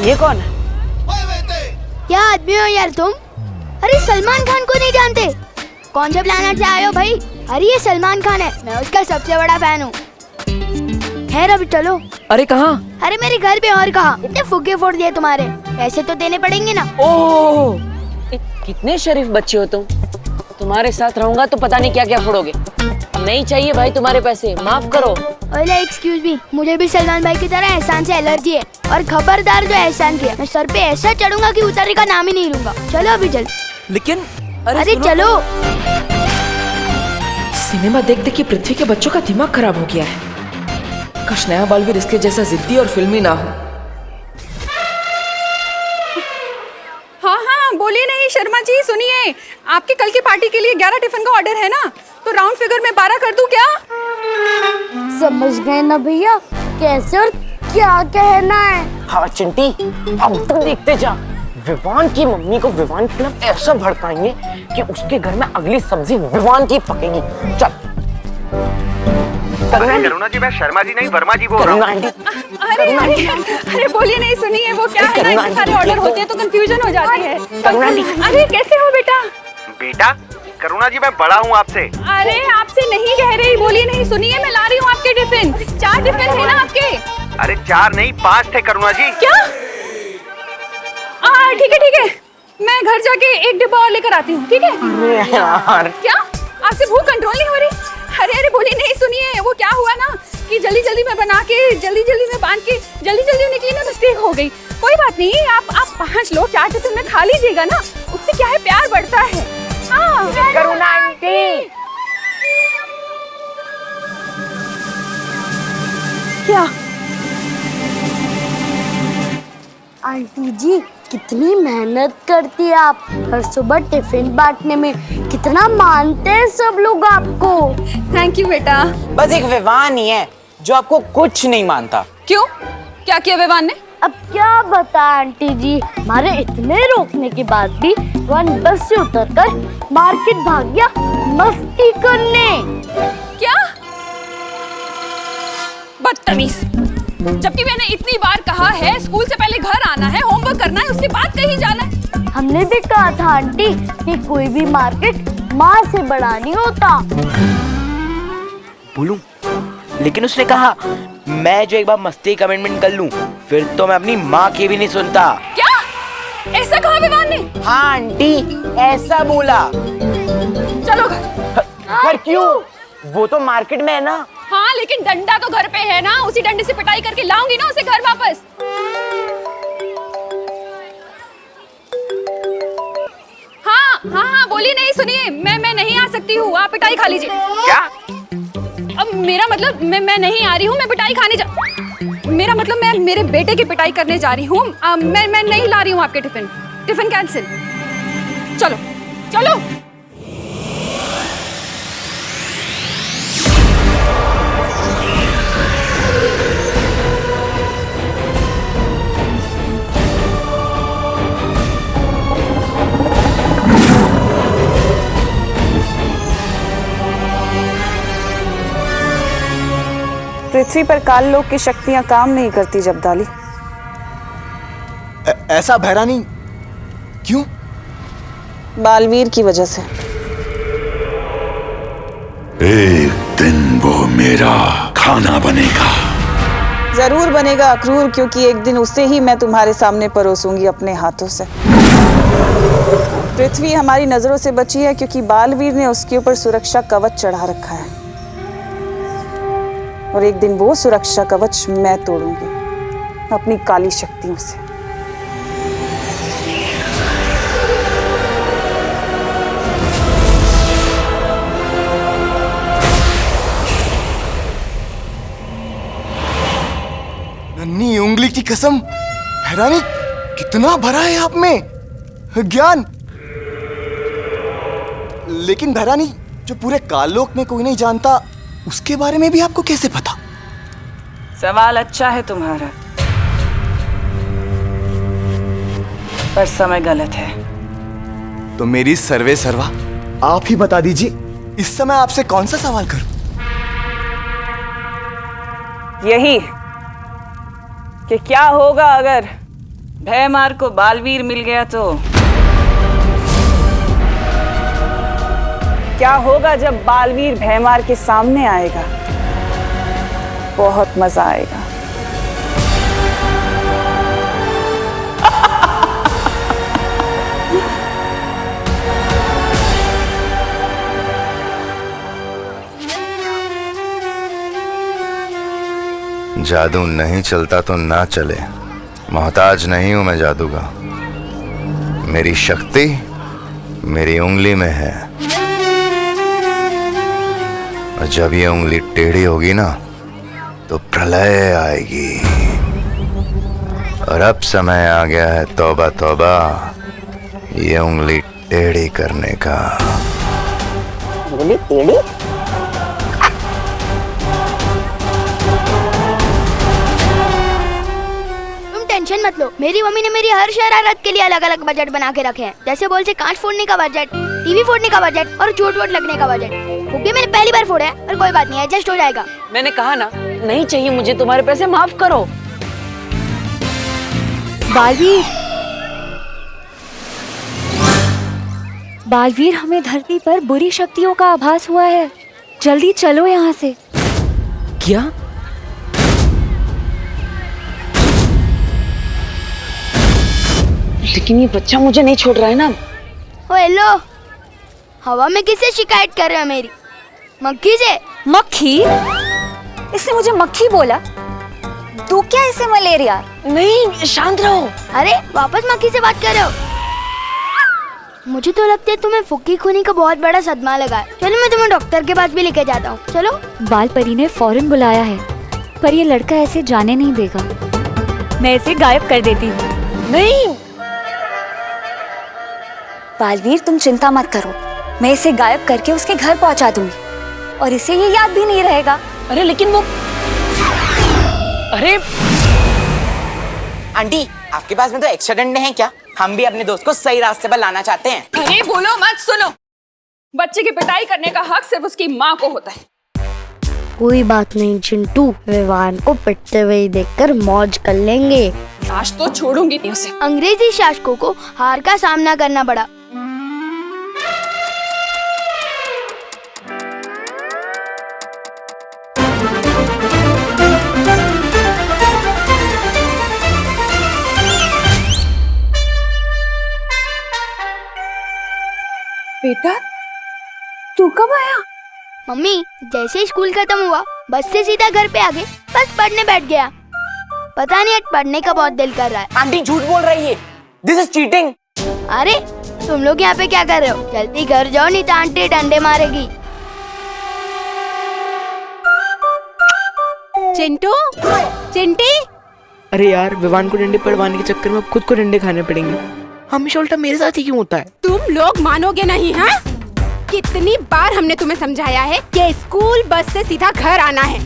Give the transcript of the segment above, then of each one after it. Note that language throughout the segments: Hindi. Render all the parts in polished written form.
ये कौन है? क्या आदमी हो यार तुम? अरे सलमान खान को नहीं जानते? कौन से प्लेनेट से आए हो भाई? अरे ये सलमान खान है, मैं उसका सबसे बड़ा फैन हूँ। खैर अभी चलो। अरे कहाँ? अरे मेरे घर पे, और कहाँ? इतने फुग्गे फोड़ दिए तुम्हारे, पैसे तो देने पड़ेंगे ना। ओह, कितने शरीफ बच्चे हो तुम। तुम्हारे साथ रहूंगा तो पता नहीं क्या क्या फोड़ोगे। नहीं चाहिए भाई तुम्हारे पैसे, माफ करो। ओले एक्सक्यूज मी, मुझे भी सलमान भाई की तरह एहसान से एलर्जी है, और खबरदार जो एहसान किया, मैं सर पे ऐसा चढ़ूंगा कि उतरने का नाम ही नहीं लूंगा। चलो अभी चल। लेकिन अरे चलो। सिनेमा देख देख के पृथ्वी के बच्चों का दिमाग खराब हो गया है। काश नया बालवीर इसके जैसा जिद्दी और फिल्मी ना हो। हाँ, बोलिए नहीं शर्मा जी, सुनिए, आपके कल की पार्टी के लिए 11 टिफिन का ऑर्डर है ना, तो राउंड फिगर में 12 कर दूं क्या? समझ गए ना भैया, कैसे और क्या कहना है? हाँ चिंटी, अब तुम देखते जा। विवान की मम्मी को विवान के खिलाफ ऐसा भड़काएंगे कि उसके घर में अगली सब्जी विवान की पकेगी। चल। करुणा जी, मैं शर्मा जी नहीं वर्मा जी बोल रहा हूँ। अरे बोलिए नहीं, सुनिए, वो क्या है ना, इतने सारे ऑर्डर होते हैं तो कंफ्यूजन हो जाती है। अरे कैसे हो बेटा? बेटा करुणा जी, मैं बड़ा हूँ आपसे। अरे आपसे नहीं कह रही, बोलिए नहीं, सुनिए, मैं ला रही हूँ आपके टिफिन। 4 टिफिन है ना आपके? अरे 4 नहीं 5 थे करुणा जी। क्या? ठीक है, मैं घर जाके 1 डिब्बा और लेकर आती हूँ, ठीक है? अरे यार, क्या आपसे भूख कंट्रोल नहीं हो रही? अरे बोलिए नहीं, सुनिए, वो क्या हुआ ना कि जल्दी में बना के जल्दी में बांध के जल्दी निकली ना, मिस्टेक हो गई। कोई बात नहीं, आप 5 लोग 4 टिफिन में खा लीजिएगा ना, उससे क्या है, प्यार बढ़ता है। हाँ करुणा आंटी। क्या? आंटी जी कितनी मेहनत करती है आप, हर सुबह टिफिन बांटने में, कितना मानते हैं सब लोग आपको। थैंक यू बेटा। बस एक विवान ही है जो आपको कुछ नहीं मानता। क्यों, क्या किया विवान ने? अब क्या बता आंटी जी, हमारे इतने रोकने के बाद भी विवान बस से उतरकर मार्केट भाग गया मस्ती करने। क्या? बदतमीज, जबकि मैंने इतनी बार कहा है स्कूल से पहले घर आना है, होमवर्क करना है, उसके बाद कहीं जाना है। हमने भी कहा था आंटी कि कोई भी मार्केट माँ से बड़ा नहीं होता। बोलूं, लेकिन उसने कहा मैं जो एक बार मस्ती कमिटमेंट कर लूं, फिर तो मैं अपनी माँ की भी नहीं सुनता। क्या? ऐसा कहा विवान ने? हाँ आंटी, ऐसा बोला। चलो घर क्यों? वो तो मार्केट में है ना। हाँ, लेकिन डंडा तो घर पे है ना, उसी डंडे से पिटाई करके लाऊंगी ना उसे घर वापस। हाँ, बोलिए नहीं, सुनिए, मैं नहीं आ सकती हूँ, आप पिटाई खा लीजिए। क्या? अब मेरा मतलब मैं नहीं आ रही हूँ, मैं पिटाई खाने मेरा मतलब मैं मेरे बेटे की पिटाई करने जा रही हूँ। मैं नहीं ला रही हूँ आपके टिफिन कैंसिल। चलो। पृथ्वी पर काल लोक की शक्तियां काम नहीं करती जबदाली। ऐसा भैरानी क्यों? बालवीर की वजह से। एक दिन वो मेरा खाना बनेगा। जरूर बनेगा अक्रूर, क्योंकि एक दिन उसे ही मैं तुम्हारे सामने परोसूंगी अपने हाथों से। पृथ्वी हमारी नजरों से बची है क्योंकि बालवीर ने उसके ऊपर सुरक्षा कवच चढ़ा रखा है, और एक दिन वो सुरक्षा कवच मैं तोड़ूंगी अपनी काली शक्तियों से। नन्ही उंगली की कसम, भैरानी कितना भरा है आप में ज्ञान। लेकिन भैरानी, जो पूरे काललोक में कोई नहीं जानता, उसके बारे में भी आपको कैसे पता? सवाल अच्छा है तुम्हारा, पर समय गलत है। तो मेरी सर्वे सर्वा आप ही बता दीजिए, इस समय आपसे कौन सा सवाल करूं? यही कि क्या होगा अगर भयमार को बालवीर मिल गया तो क्या होगा जब बालवीर भयमार के सामने आएगा? बहुत मजा आएगा। जादू नहीं चलता तो ना चले, मोहताज नहीं हूं मैं जादू का। मेरी शक्ति मेरी उंगली में है, और जब ये उंगली टेढ़ी होगी ना तो प्रलय आएगी। और अब समय आ गया है तौबा तौबा, ये उंगली टेढ़ी करने का। उंगली टेढ़ी? टेंशन मत लो, मेरी मम्मी ने मेरी हर शरारत के लिए अलग अलग बजट बना के रखे हैं। जैसे बोल से कांच फोड़ने का बजट, टीवी फोड़ने का बजट और चोट वोट लगने का बजट। फुग्गे मैंने पहली बार फोड़ा है, पर कोई बात नहीं, एडजस्ट हो जाएगा। मैंने कहा ना, नहीं चाहिए मुझे तुम्हारे पैसे, माफ करो। बालवीर, बालवीर, हमें धरती पर बुरी शक्तियों का आभास हुआ है। जल्दी चलो यहाँ से। क्या? लेकिन ये बच्चा मुझे नहीं छोड़ रहा है ना। ओ हेलो, हवा में किससे शिकायत कर रहे हो मेरी? मक्खी से? मक्खी? इसने मुझे मक्खी बोला? तू क्या इसे मलेरिया? नहीं, शांत रहो। अरे वापस मक्खी से बात कर रहे हो? मुझे तो लगता है तुम्हें फुक्की खूनी का बहुत बड़ा सदमा लगा है। चलो मैं तुम्हें डॉक्टर के पास भी लेके जाता हूँ। चलो। बाल परी ने फौरन बुलाया है, पर ये लड़का ऐसे जाने नहीं देगा। मैं इसे गायब कर देती हूँ। नहीं बालवीर, तुम चिंता मत करो, मैं इसे गायब करके उसके घर पहुंचा दूंगी और इसे ये याद भी नहीं रहेगा। अरे लेकिन वो, अरे आंटी, आपके पास में तो एक्स्ट्रा डंडे हैं क्या? हम भी अपने दोस्त को सही रास्ते पर लाना चाहते हैं। अरे बोलो मत, सुनो। बच्चे की पिटाई करने का हक सिर्फ उसकी माँ को होता है। कोई बात नहीं चिंटू, विवान को पिटते हुए देखकर मौज कर लेंगे। आज तो छोड़ूंगी नहीं उसे। अंग्रेजी शासकों को हार का सामना करना पड़ा। बेटा, तू कब आया? मम्मी, जैसे ही स्कूल खत्म हुआ बस से सीधा घर पे आ गए, बस पढ़ने बैठ गया। पता नहीं, आज पढ़ने का बहुत दिल कर रहा है। आंटी झूठ बोल रही है, दिस इज चीटिंग। अरे तुम लोग यहाँ पे क्या कर रहे हो? जल्दी घर जाओ, नहीं तो आंटी डंडे मारेगी। चिंटू, चिंटी। अरे यार, विवान को डंडे पड़वाने के चक्कर में खुद को डंडे खाने पड़ेंगे। हमेशा उल्टा मेरे साथ ही क्यों होता है? तुम लोग मानोगे नहीं। हाँ, कितनी बार हमने तुम्हें समझाया है कि स्कूल बस से सीधा घर आना है।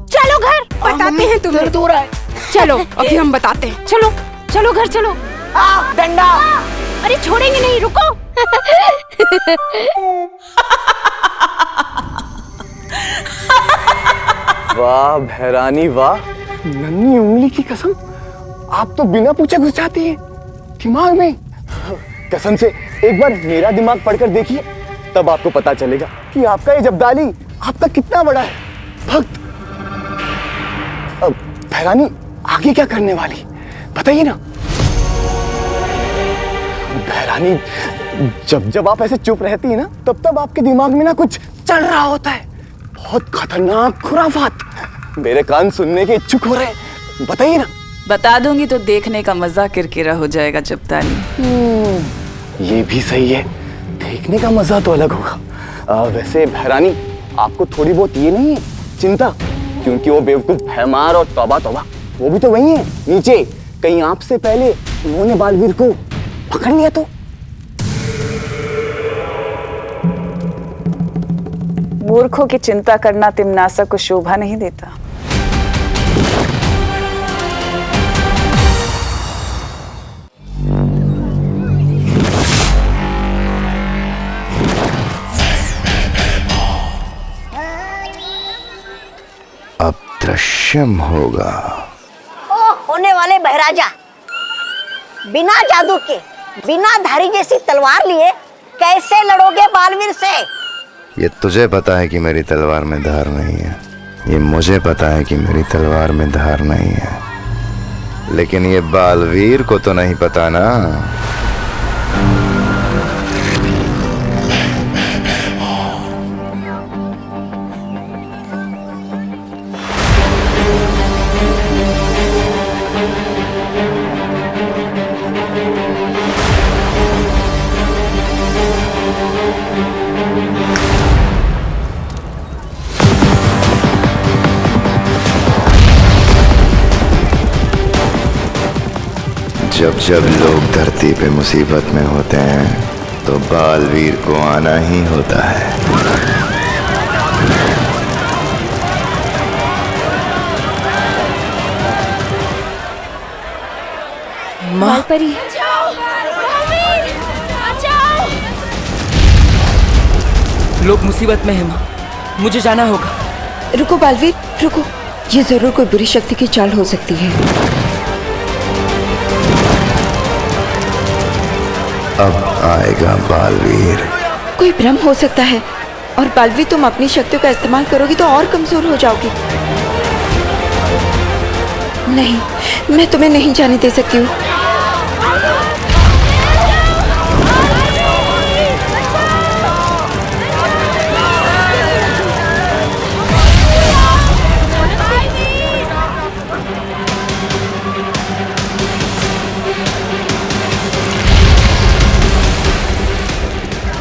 चलो घर, बताते हैं तुम्हें। दर्द हो रहा है। चलो अभी हम बताते हैं। चलो चलो घर चलो। डंडा। अरे छोड़ेंगे नहीं, रुको। वाह भैरानी वाह, नन्ही उंगली की कसम, आप तो बिना पूछे घुस जाती है दिमाग में। कसम से एक बार मेरा दिमाग पढ़कर देखिए, तब आपको पता चलेगा कि आपका ये जब्दाली आपका कितना बड़ा है भक्त। अब भैरानी आगे क्या करने वाली बताइए ना। भैरानी, जब जब आप ऐसे चुप रहती है ना, तब तब आपके दिमाग में ना कुछ चल रहा होता है, बहुत खतरनाक खुराफात। मेरे कान सुनने के इच्छुक हो रहे, बताइए ना। बता दूंगी तो देखने का मजा किरकिरा हो जाएगा जब्दाली। ये भी सही है, देखने का मजा तो अलग होगा। वैसे भैरानी, आपको थोड़ी बहुत ये नहीं है चिंता, क्योंकि वो बेवकूफ भैमार और तौबा तौबा वो भी तो वही है नीचे। कहीं आपसे पहले उन्होंने बालवीर को पकड़ लिया तो। मूर्खों की चिंता करना तिमनासा को शोभा नहीं देता। अब दृश्यम होगा। ओ होने वाले बहराजा, बिना जादू के, बिना धारी जैसी तलवार लिए कैसे लड़ोगे बालवीर से? ये तुझे पता है कि मेरी तलवार में धार नहीं है, ये मुझे पता है कि मेरी तलवार में धार नहीं है, लेकिन ये बालवीर को तो नहीं पता ना। जब जब लोग धरती पे मुसीबत में होते हैं तो बालवीर को आना ही होता है। माँ परी, लोग मुसीबत में हैं माँ, मुझे जाना होगा। रुको बालवीर, रुको, ये जरूर कोई बुरी शक्ति की चाल हो सकती है। अब आएगा बालवीर। कोई भ्रम हो सकता है, और बालवीर तुम अपनी शक्तियों का इस्तेमाल करोगी तो और कमजोर हो जाओगी। नहीं, मैं तुम्हें नहीं जाने दे सकती हूँ।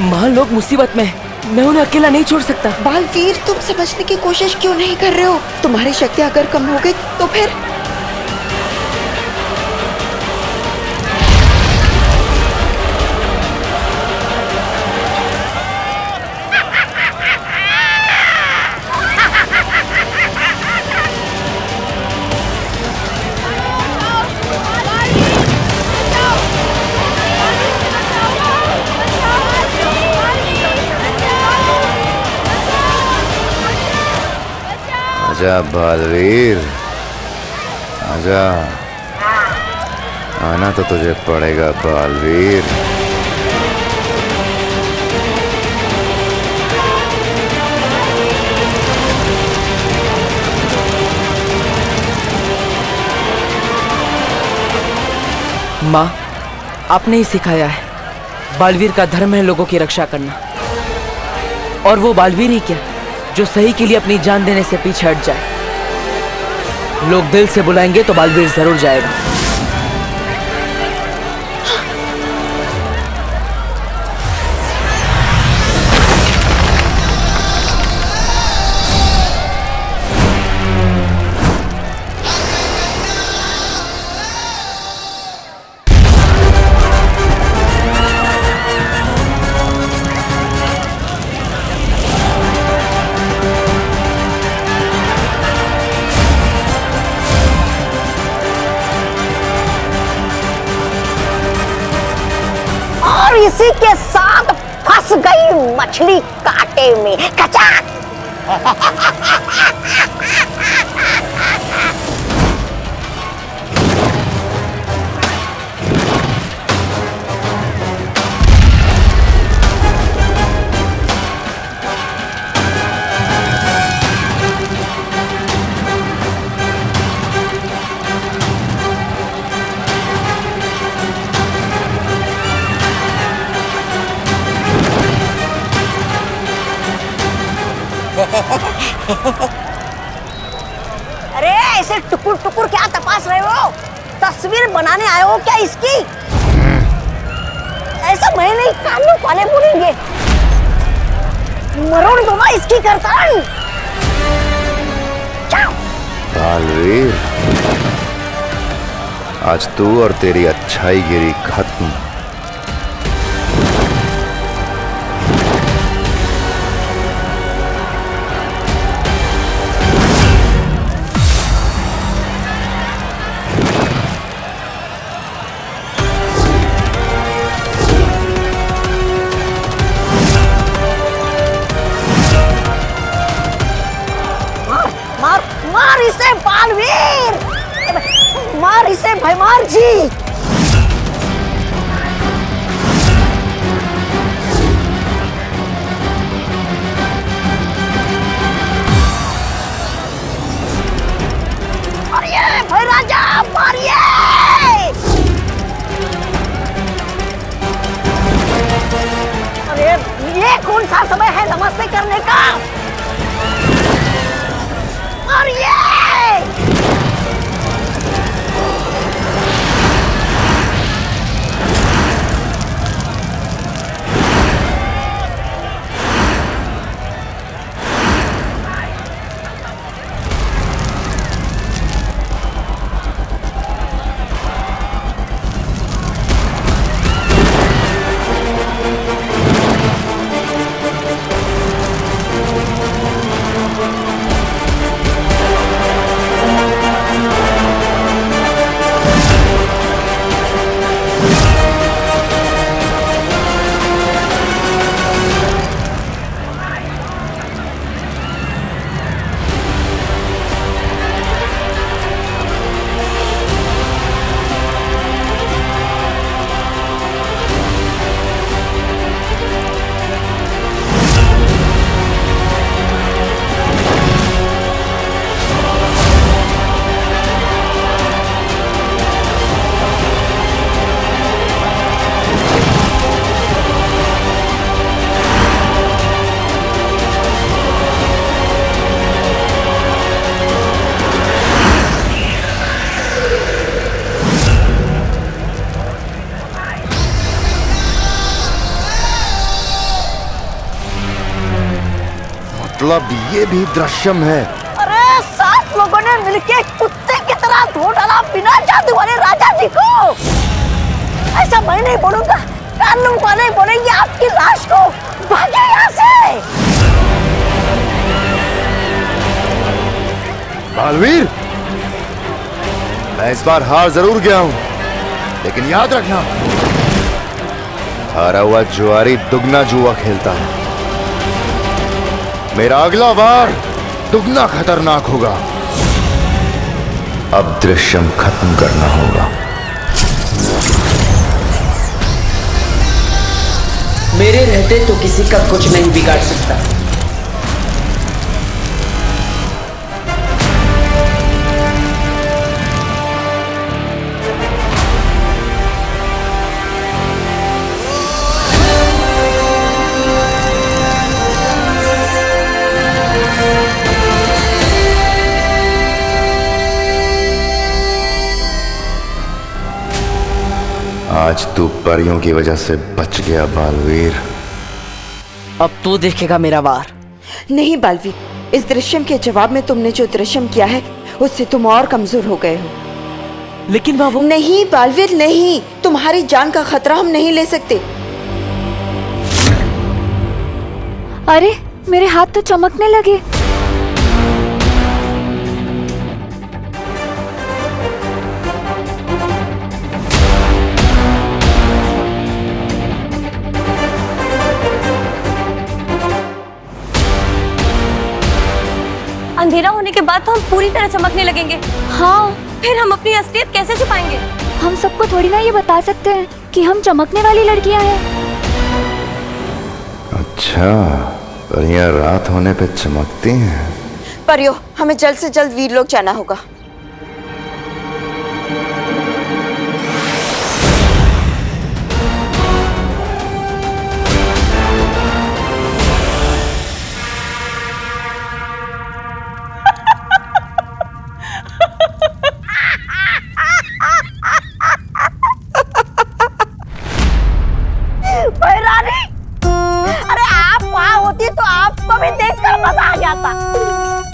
माँ, लोग मुसीबत में हैं, मैं उन्हें अकेला नहीं छोड़ सकता। बालवीर, तुम समझने की कोशिश क्यों नहीं कर रहे हो? तुम्हारी शक्ति अगर कम हो गई तो फिर आजा बालवीर, आजा, आना तो तुझे पड़ेगा बालवीर। माँ, आपने ही सिखाया है, बालवीर का धर्म है लोगों की रक्षा करना, और वो बालवीर ही क्या जो सही के लिए अपनी जान देने से पीछे हट जाए। लोग दिल से बुलाएंगे तो बालवीर जरूर जाएगा। इसी के साथ फंस गई मछली कांटे में। कचाक! अरे ऐसे टुकुर टुकुर क्या तपास रहे हो? तस्वीर बनाने आए हो क्या इसकी? ऐसा मैं नहीं, कानून वाले बोलेंगे। मरोड़ दो ना इसकी गर्दन। बालवीर, आज तू और तेरी अच्छाई गिरी खत्म। मार इसे बालवीर, मार इसे भैमार जी। मारिए। अरे ये कौन सा समय है नमस्ते करने का? मारिए। मतलब ये भी दृश्यम है? अरे 7 लोगों ने मिलके कुत्ते की तरह धो डाला बिना जादू वाले राजा जी को। ऐसा मैं नहीं बोलूंगा, कानून वाले बोलेंगे आपकी लाश को। भागे यहाँ से। बालवीर, मैं इस बार हार जरूर गया हूं, लेकिन याद रखना, हारा हुआ जुआरी दुगना जुआ खेलता है। मेरा अगला वार दुगना खतरनाक होगा। अब दृश्यम खत्म करना होगा। मेरे रहते तो किसी का कुछ नहीं बिगाड़ सकता। आज तू परियों की वजह से बच गया बालवीर। अब तू देखेगा मेरा वार। नहीं बालवीर, इस दृश्यम के जवाब में तुमने जो दृश्यम किया है उससे तुम और कमजोर हो गए हो। लेकिन बाबू। नहीं बालवीर नहीं, तुम्हारी जान का खतरा हम नहीं ले सकते। अरे मेरे हाथ तो चमकने लगे। अंधेरा होने के बाद तो हम पूरी तरह चमकने लगेंगे। हाँ, फिर हम अपनी असलियत कैसे छुपाएंगे? हम सबको थोड़ी ना ये बता सकते हैं कि हम चमकने वाली लड़कियां हैं। अच्छा, परियां रात होने पे चमकती हैं। परियो, हमें जल्द से जल्द वीरलोक जाना होगा।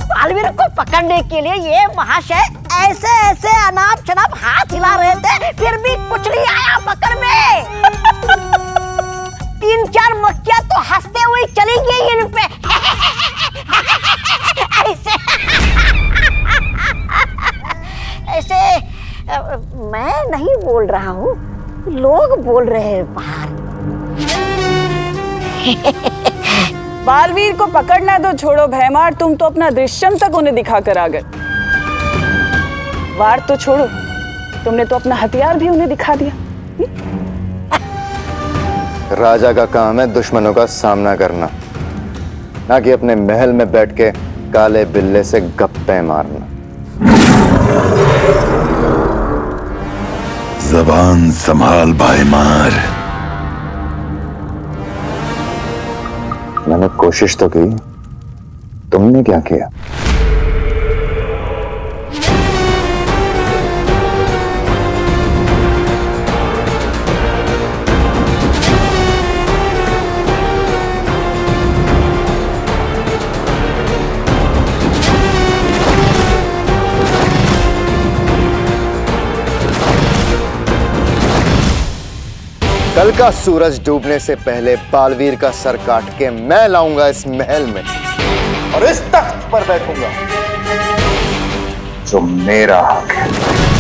बालवीर को पकड़ने के लिए ये महाशय ऐसे ऐसे अनाप शनाप हाथ हिला रहे थे, फिर भी कुछ नहीं आया पकड़ में। 3-4 मक्खियां तो हंसते हुए चली गई इन पे। ऐसे ऐसे मैं नहीं बोल रहा हूँ, लोग बोल रहे हैं बाहर। बालवीर को पकड़ना तो छोड़ो भैमार, तुम तो अपना दृश्यम तक उन्हें दिखा कर आ गए। वार तो छोड़ो, तुमने तो अपना हथियार भी उन्हें दिखा दिया। राजा का काम है दुश्मनों का सामना करना, ना कि अपने महल में बैठ के काले बिल्ले से गप्पे मारना। जबान संभाल भाई मार। मैंने कोशिश तो की, तुमने क्या किया? कल का सूरज डूबने से पहले बालवीर का सर काट के मैं लाऊंगा इस महल में और इस तख्त पर बैठूंगा जो मेरा हक है।